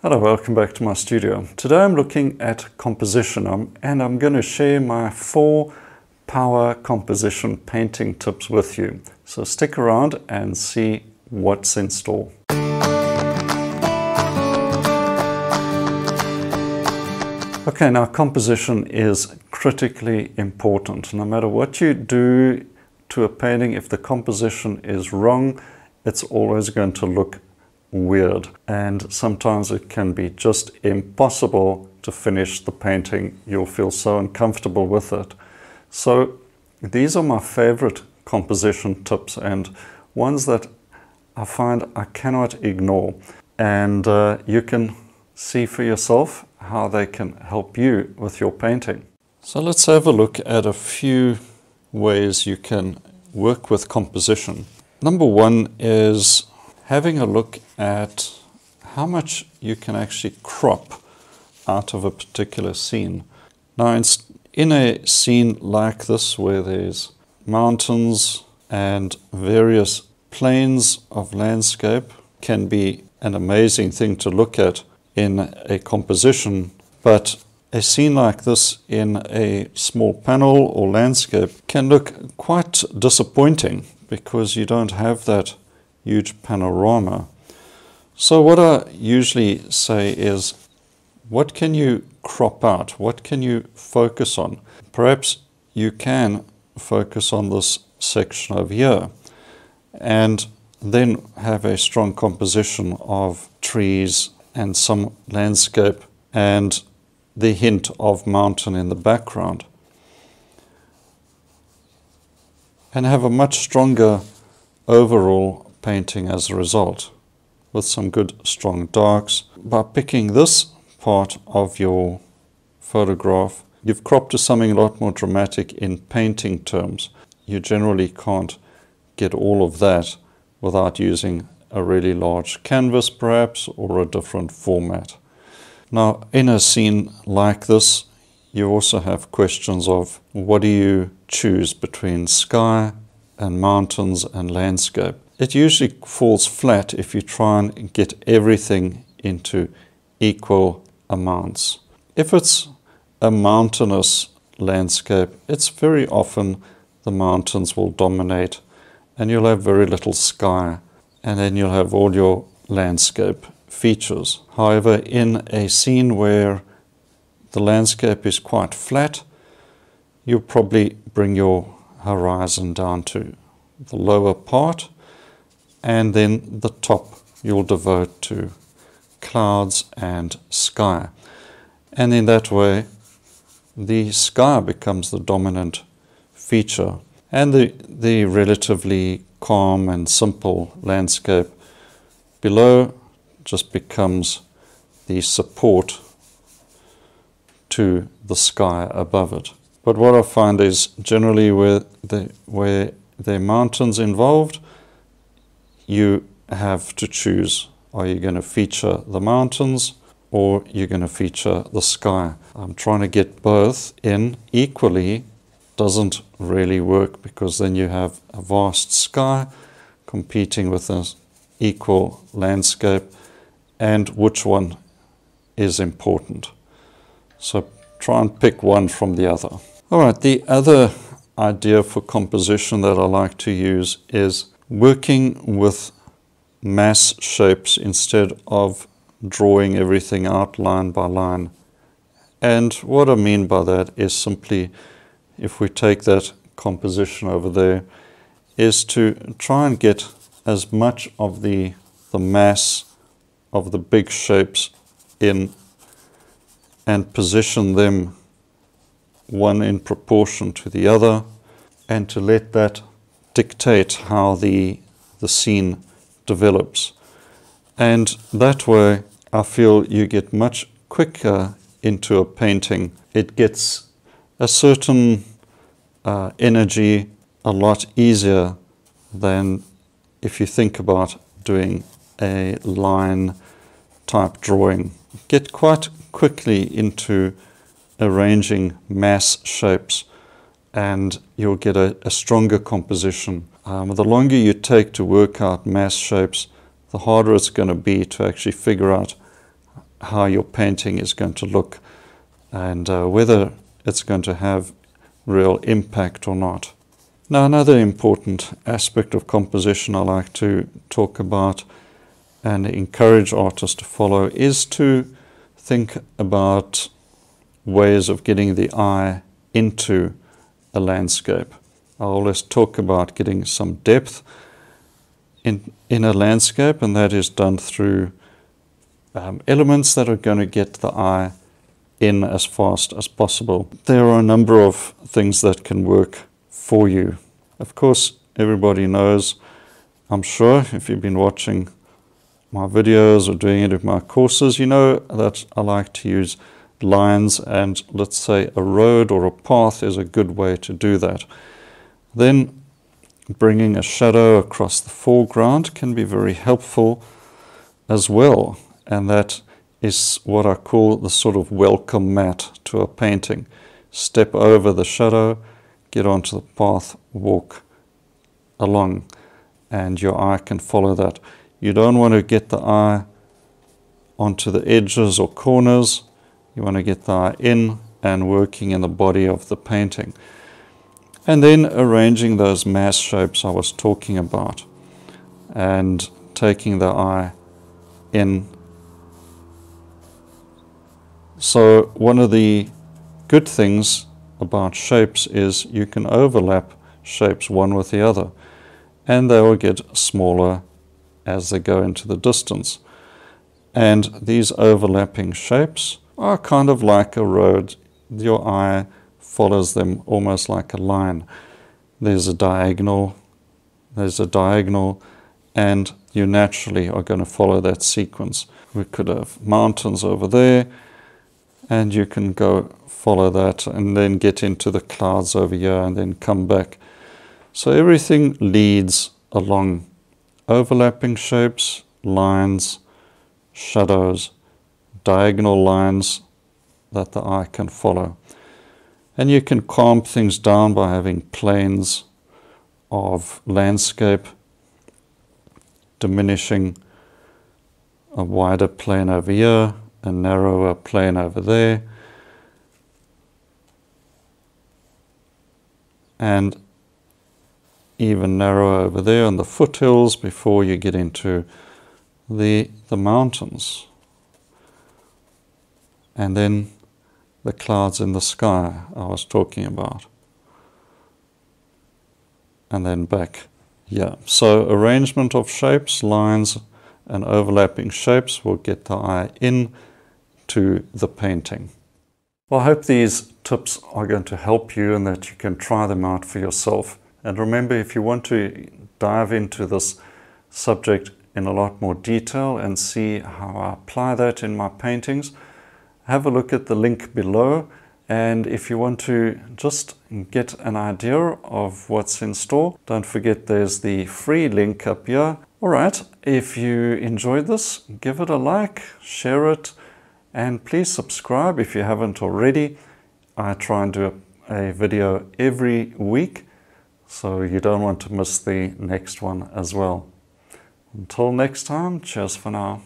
Hello, welcome back to my studio. Today I'm looking at composition and I'm going to share my 4 power composition painting tips with you. So stick around and see what's in store. Okay, now composition is critically important. No matter what you do to a painting, if the composition is wrong, it's always going to look weird, and sometimes it can be just impossible to finish the painting. You'll feel so uncomfortable with it. So these are my favorite composition tips and ones that I find I cannot ignore, and you can see for yourself how they can help you with your painting. So let's have a look at a few ways you can work with composition. Number 1 is having a look at how much you can actually crop out of a particular scene. Now, in a scene like this where there's mountains and various planes of landscape, can be an amazing thing to look at in a composition, but a scene like this in a small panel or landscape can look quite disappointing because you don't have that huge panorama. So what I usually say is, what can you crop out? What can you focus on? Perhaps you can focus on this section over here and then have a strong composition of trees and some landscape and the hint of mountain in the background, and have a much stronger overall painting as a result, with some good strong darks. By picking this part of your photograph, you've cropped to something a lot more dramatic in painting terms. You generally can't get all of that without using a really large canvas perhaps, or a different format. Now, in a scene like this, you also have questions of what do you choose between sky and mountains and landscape. It usually falls flat if you try and get everything into equal amounts. If it's a mountainous landscape, it's very often the mountains will dominate and you'll have very little sky, and then you'll have all your landscape features. However, in a scene where the landscape is quite flat, you'll probably bring your horizon down to the lower part, and then the top you'll devote to clouds and sky. And in that way, the sky becomes the dominant feature, and the relatively calm and simple landscape below just becomes the support to the sky above it. But what I find is generally where there are mountains involved, you have to choose. Are you going to feature the mountains or you're going to feature the sky? I'm trying to get both in equally doesn't really work, because then you have a vast sky competing with an equal landscape, and which one is important. So try and pick one from the other. All right, the other idea for composition that I like to use is working with mass shapes instead of drawing everything out line by line. And what I mean by that is simply, if we take that composition over there, is to try and get as much of the mass of the big shapes in and position them one in proportion to the other, and to let that dictate how the scene develops. And that way I feel you get much quicker into a painting. It gets a certain energy a lot easier than if you think about doing a line type drawing. Get quite quickly into arranging mass shapes and you'll get a stronger composition. The longer you take to work out mass shapes, the harder it's going to be to actually figure out how your painting is going to look and whether it's going to have real impact or not. Now, another important aspect of composition I like to talk about and encourage artists to follow is to think about ways of getting the eye into a landscape. I always talk about getting some depth in a landscape, and that is done through elements that are going to get the eye in as fast as possible. There are a number of things that can work for you. Of course, everybody knows, I'm sure, if you've been watching my videos or doing it in my courses, you know that I like to use lines, and let's say a road or a path is a good way to do that. Then bringing a shadow across the foreground can be very helpful as well, and that is what I call the sort of welcome mat to a painting. Step over the shadow, get onto the path, walk along, and your eye can follow that. You don't want to get the eye onto the edges or corners. You want to get the eye in and working in the body of the painting. And then arranging those mass shapes I was talking about and taking the eye in. So one of the good things about shapes is you can overlap shapes one with the other, and they will get smaller as they go into the distance. And these overlapping shapes are kind of like a road. Your eye follows them almost like a line. There's a diagonal, and you naturally are going to follow that sequence. We could have mountains over there, and you can go follow that and then get into the clouds over here and then come back. So everything leads along overlapping shapes, lines, shadows, diagonal lines that the eye can follow. And you can calm things down by having planes of landscape, diminishing a wider plane over here, a narrower plane over there, and even narrower over there on the foothills before you get into the mountains. And then the clouds in the sky I was talking about. And then back here. So arrangement of shapes, lines, and overlapping shapes will get the eye in to the painting. Well, I hope these tips are going to help you and that you can try them out for yourself. And remember, if you want to dive into this subject in a lot more detail and see how I apply that in my paintings, have a look at the link below. And if you want to just get an idea of what's in store, don't forget there's the free link up here. All right, if you enjoyed this, give it a like, share it, and please subscribe if you haven't already. I try and do a video every week, so you don't want to miss the next one as well. Until next time, cheers for now.